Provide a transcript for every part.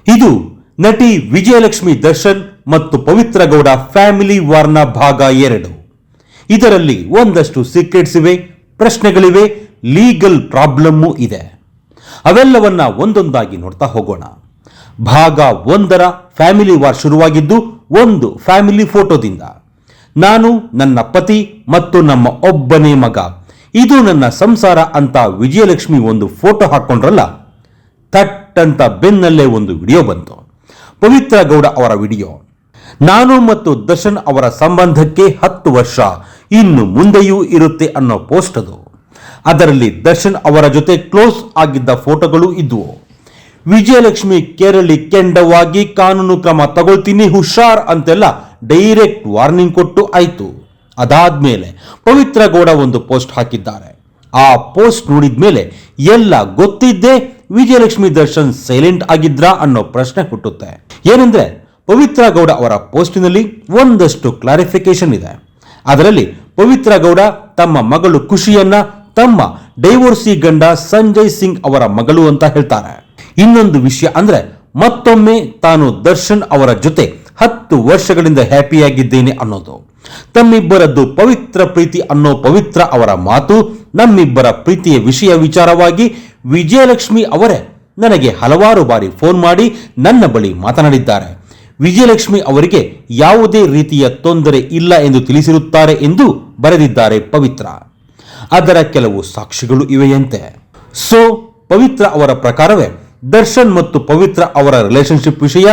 ಇದು ನಟಿ ವಿಜಯಲಕ್ಷ್ಮಿ ದರ್ಶನ್ ಮತ್ತು ಪವಿತ್ರ ಗೌಡ ಫ್ಯಾಮಿಲಿ ವಾರ್ನ ಭಾಗ 2. ಇದರಲ್ಲಿ ಒಂದಷ್ಟು ಸೀಕ್ರೆಟ್ಸ್ ಇವೆ, ಪ್ರಶ್ನೆಗಳಿವೆ, ಲೀಗಲ್ ಪ್ರಾಬ್ಲಮ್ಮು ಇದೆ. ಅವೆಲ್ಲವನ್ನ ಒಂದೊಂದಾಗಿ ನೋಡ್ತಾ ಹೋಗೋಣ. ಭಾಗ 1ರ ಫ್ಯಾಮಿಲಿ ವಾರ್ ಶುರುವಾಗಿದ್ದು ಒಂದು ಫ್ಯಾಮಿಲಿ ಫೋಟೋದಿಂದ. ನಾನು, ನನ್ನ ಪತಿ ಮತ್ತು ನಮ್ಮ ಒಬ್ಬನೇ ಮಗ, ಇದು ನನ್ನ ಸಂಸಾರ ಅಂತ ವಿಜಯಲಕ್ಷ್ಮಿ ಒಂದು ಫೋಟೋ ಹಾಕೊಂಡ್ರಲ್ಲ, ಥಟ್ ಅಂತ ಬೆನ್ನಲ್ಲೇ ಒಂದು ವಿಡಿಯೋ ಬಂತು. ಪವಿತ್ರ ಗೌಡ ಅವರ ವಿಡಿಯೋ. ನಾನು ಮತ್ತು ದರ್ಶನ್ ಅವರ ಸಂಬಂಧಕ್ಕೆ 10 ವರ್ಷ, ಇನ್ನು ಮುಂದೆಯೂ ಇರುತ್ತೆ ಅನ್ನೋ ಪೋಸ್ಟ್ ಅದು. ಅದರಲ್ಲಿ ದರ್ಶನ್ ಅವರ ಜೊತೆ ಕ್ಲೋಸ್ ಆಗಿದ್ದ ಫೋಟೋಗಳು ಇದ್ವು. ವಿಜಯಲಕ್ಷ್ಮಿ ಕೇರಳಿ ಕೆಂಡವಾಗಿ ಕಾನೂನು ಕ್ರಮ ತಗೊಳ್ತೀನಿ ಹುಷಾರ್ ಅಂತೆಲ್ಲ ಡೈರೆಕ್ಟ್ ವಾರ್ನಿಂಗ್ ಕೊಟ್ಟು ಆಯ್ತು. ಅದಾದ್ಮೇಲೆ ಪವಿತ್ರ ಗೌಡ ಒಂದು ಪೋಸ್ಟ್ ಹಾಕಿದ್ದಾರೆ. ಆ ಪೋಸ್ಟ್ ನೋಡಿದ ಮೇಲೆ ಎಲ್ಲ ಗೊತ್ತಿದ್ದೇ ವಿಜಯಲಕ್ಷ್ಮಿ ದರ್ಶನ್ ಸೈಲೆಂಟ್ ಆಗಿದ್ರಾ ಅನ್ನೋ ಪ್ರಶ್ನೆ ಹುಟ್ಟುತ್ತೆ. ಏನಂದ್ರೆ ಪವಿತ್ರ ಗೌಡ ಅವರ ಪೋಸ್ಟಿನಲ್ಲಿ ಒಂದಷ್ಟು ಕ್ಲಾರಿಫಿಕೇಶನ್ ಇದೆ. ಅದರಲ್ಲಿ ಪವಿತ್ರ ಗೌಡ ತಮ್ಮ ಮಗಳು ಖುಷಿಯನ್ನ ತಮ್ಮ ಡೈವೋರ್ಸಿ ಗಂಡ ಸಂಜಯ್ ಸಿಂಗ್ ಅವರ ಮಗಳು ಅಂತ ಹೇಳ್ತಾರೆ. ಇನ್ನೊಂದು ವಿಷಯ ಅಂದ್ರೆ ಮತ್ತೊಮ್ಮೆ ತಾನು ದರ್ಶನ್ ಅವರ ಜೊತೆ 10 ವರ್ಷಗಳಿಂದ ಹ್ಯಾಪಿಯಾಗಿದ್ದೇನೆ ಅನ್ನೋದು. ತಮ್ಮಿಬ್ಬರದ್ದು ಪವಿತ್ರ ಪ್ರೀತಿ ಅನ್ನೋ ಪವಿತ್ರ ಅವರ ಮಾತು. ನಮ್ಮಿಬ್ಬರ ಪ್ರೀತಿಯ ವಿಚಾರವಾಗಿ ವಿಜಯಲಕ್ಷ್ಮಿ ಅವರೇ ನನಗೆ ಹಲವಾರು ಬಾರಿ ಫೋನ್ ಮಾಡಿ ನನ್ನ ಬಳಿ ಮಾತನಾಡಿದ್ದಾರೆ. ವಿಜಯಲಕ್ಷ್ಮಿ ಅವರಿಗೆ ಯಾವುದೇ ರೀತಿಯ ತೊಂದರೆ ಇಲ್ಲ ಎಂದು ತಿಳಿಸಿರುತ್ತಾರೆ ಎಂದು ಬರೆದಿದ್ದಾರೆ ಪವಿತ್ರ. ಅದರ ಕೆಲವು ಸಾಕ್ಷಿಗಳು ಇವೆಯಂತೆ. ಸೊ ಪವಿತ್ರ ಅವರ ಪ್ರಕಾರವೇ ದರ್ಶನ್ ಮತ್ತು ಪವಿತ್ರ ಅವರ ರಿಲೇಶನ್ಶಿಪ್ ವಿಷಯ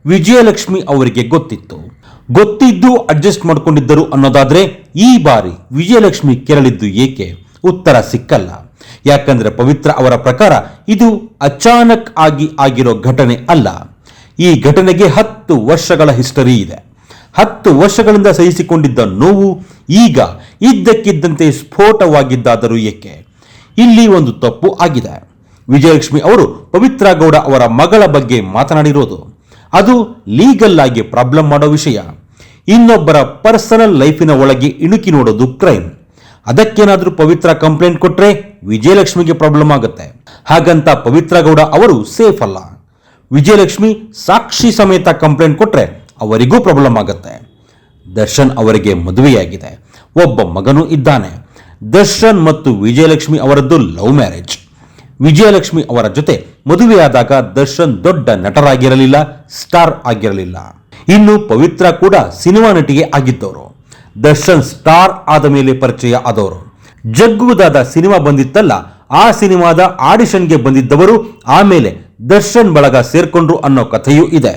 ವಿಜಯಲಕ್ಷ್ಮಿ ಅವರಿಗೆ ಗೊತ್ತಿದ್ದು ಅಡ್ಜಸ್ಟ್ ಮಾಡಿಕೊಂಡಿದ್ದರು ಅನ್ನೋದಾದ್ರೆ ಈ ಬಾರಿ ವಿಜಯಲಕ್ಷ್ಮಿ ಕೆರಳಿದ್ದು ಏಕೆ? ಉತ್ತರ ಸಿಕ್ಕಲ್ಲ. ಯಾಕಂದ್ರೆ ಪವಿತ್ರ ಅವರ ಪ್ರಕಾರ ಇದು ಅಚಾನಕ್ ಆಗಿರೋ ಘಟನೆ ಅಲ್ಲ. ಈ ಘಟನೆಗೆ 10 ವರ್ಷಗಳ ಹಿಸ್ಟರಿ ಇದೆ. 10 ವರ್ಷಗಳಿಂದ ಸಹಿಸಿಕೊಂಡಿದ್ದ ನೋವು ಈಗ ಇದ್ದಕ್ಕಿದ್ದಂತೆ ಸ್ಫೋಟವಾಗಿದ್ದಾದರೂ ಏಕೆ? ಇಲ್ಲಿ ಒಂದು ತಪ್ಪು ಆಗಿದೆ. ವಿಜಯಲಕ್ಷ್ಮಿ ಅವರು ಪವಿತ್ರ ಗೌಡ ಅವರ ಮಗಳ ಬಗ್ಗೆ ಮಾತನಾಡಿರೋದು ಅದು ಲೀಗಲ್ ಆಗಿ ಪ್ರಾಬ್ಲಮ್ ಮಾಡೋ ವಿಷಯ. ಇನ್ನೊಬ್ಬರ ಪರ್ಸನಲ್ ಲೈಫಿನ ಒಳಗೆ ಇಣುಕಿ ನೋಡೋದು ಕ್ರೈಮ್. ಅದಕ್ಕೇನಾದ್ರೂ ಪವಿತ್ರ ಕಂಪ್ಲೇಂಟ್ ಕೊಟ್ರೆ ವಿಜಯಲಕ್ಷ್ಮಿಗೆ ಪ್ರಾಬ್ಲಮ್ ಆಗುತ್ತೆ. ಹಾಗಂತ ಪವಿತ್ರ ಗೌಡ ಅವರು ಸೇಫ್ ಅಲ್ಲ. ವಿಜಯಲಕ್ಷ್ಮಿ ಸಾಕ್ಷಿ ಸಮೇತ ಕಂಪ್ಲೇಂಟ್ ಕೊಟ್ರೆ ಅವರಿಗೂ ಪ್ರಾಬ್ಲಮ್ ಆಗುತ್ತೆ. ದರ್ಶನ್ ಅವರಿಗೆ ಮದುವೆಯಾಗಿದೆ, ಒಬ್ಬ ಮಗನೂ ಇದ್ದಾನೆ. ದರ್ಶನ್ ಮತ್ತು ವಿಜಯಲಕ್ಷ್ಮಿ ಅವರದ್ದು ಲವ್ ಮ್ಯಾರೇಜ್. ವಿಜಯಲಕ್ಷ್ಮಿ ಅವರ ಜೊತೆ ಮದುವೆಯಾದಾಗ ದರ್ಶನ್ ದೊಡ್ಡ ನಟರಾಗಿರಲಿಲ್ಲ, ಸ್ಟಾರ್ ಆಗಿರಲಿಲ್ಲ. ಇನ್ನು ಪವಿತ್ರ ಕೂಡ ಸಿನಿಮಾ ನಟಿಗೆ ಆಗಿದ್ದವರು. ದರ್ಶನ್ ಸ್ಟಾರ್ ಆದ ಮೇಲೆ ಪರಿಚಯ ಆದವರು. ಜಗ್ಗುದಾದ ಸಿನಿಮಾ ಬಂದಿತ್ತಲ್ಲ, ಆ ಸಿನಿಮಾದ ಆಡಿಷನ್ಗೆ ಬಂದಿದ್ದವರು ಆಮೇಲೆ ದರ್ಶನ್ ಬಳಗ ಸೇರ್ಕೊಂಡ್ರು ಅನ್ನೋ ಕಥೆಯೂ ಇದೆ.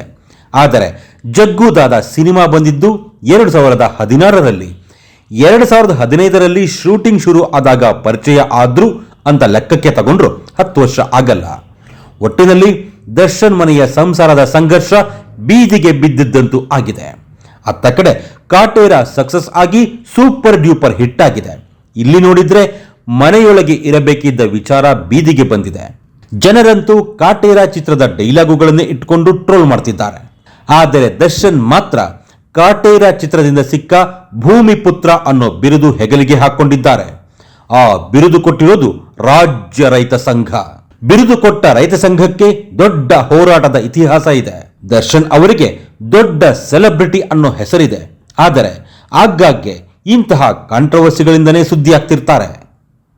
ಆದರೆ ಜಗ್ಗುದಾದ ಸಿನಿಮಾ ಬಂದಿದ್ದು 2016ರಲ್ಲಿ. 2015ರಲ್ಲಿ ಶೂಟಿಂಗ್ ಶುರು ಆದಾಗ ಪರಿಚಯ ಆದ್ರು ಅಂತ ಲೆಕ್ಕಕ್ಕೆ ತಗೊಂಡ್ರು 10 ವರ್ಷ ಆಗಲ್ಲ. ಒಟ್ಟಿನಲ್ಲಿ ದರ್ಶನ್ ಮನೆಯ ಸಂಸಾರದ ಸಂಘರ್ಷ ಬೀದಿಗೆ ಬಿದ್ದಿದ್ದಂತೂ ಆಗಿದೆ. ಅತ್ತ ಕಡೆ ಕಾಟೇರ ಸಕ್ಸಸ್ ಆಗಿ ಸೂಪರ್ ಡ್ಯೂಪರ್ ಹಿಟ್ ಆಗಿದೆ. ಇಲ್ಲಿ ನೋಡಿದ್ರೆ ಮನೆಯೊಳಗೆ ಇರಬೇಕಿದ್ದ ವಿಚಾರ ಬೀದಿಗೆ ಬಂದಿದೆ. ಜನರಂತೂ ಕಾಟೇರ ಚಿತ್ರದ ಡೈಲಾಗುಗಳನ್ನೇ ಇಟ್ಕೊಂಡು ಟ್ರೋಲ್ ಮಾಡ್ತಿದ್ದಾರೆ. ಆದರೆ ದರ್ಶನ್ ಮಾತ್ರ ಕಾಟೇರ ಚಿತ್ರದಿಂದ ಸಿಕ್ಕ ಭೂಮಿ ಪುತ್ರ ಅನ್ನೋ ಬಿರುದು ಹೆಗಲಿಗೆ ಹಾಕೊಂಡಿದ್ದಾರೆ. ಆ ಬಿರುದು ಕೊಟ್ಟಿರೋದು ರಾಜ್ಯ ರೈತ ಸಂಘ. ಬಿರುದು ಕೊಟ್ಟ ರೈತ ಸಂಘಕ್ಕೆ ದೊಡ್ಡ ಹೋರಾಟದ ಇತಿಹಾಸ ಇದೆ. ದರ್ಶನ್ ಅವರಿಗೆ ದೊಡ್ಡ ಸೆಲೆಬ್ರಿಟಿ ಅನ್ನೋ ಹೆಸರಿದೆ. ಆದರೆ ಆಗಾಗ್ಗೆ ಇಂತಹ ಕಾಂಟ್ರವರ್ಸಿಗಳಿಂದನೇ ಸುದ್ದಿ ಆಗ್ತಿರ್ತಾರೆ.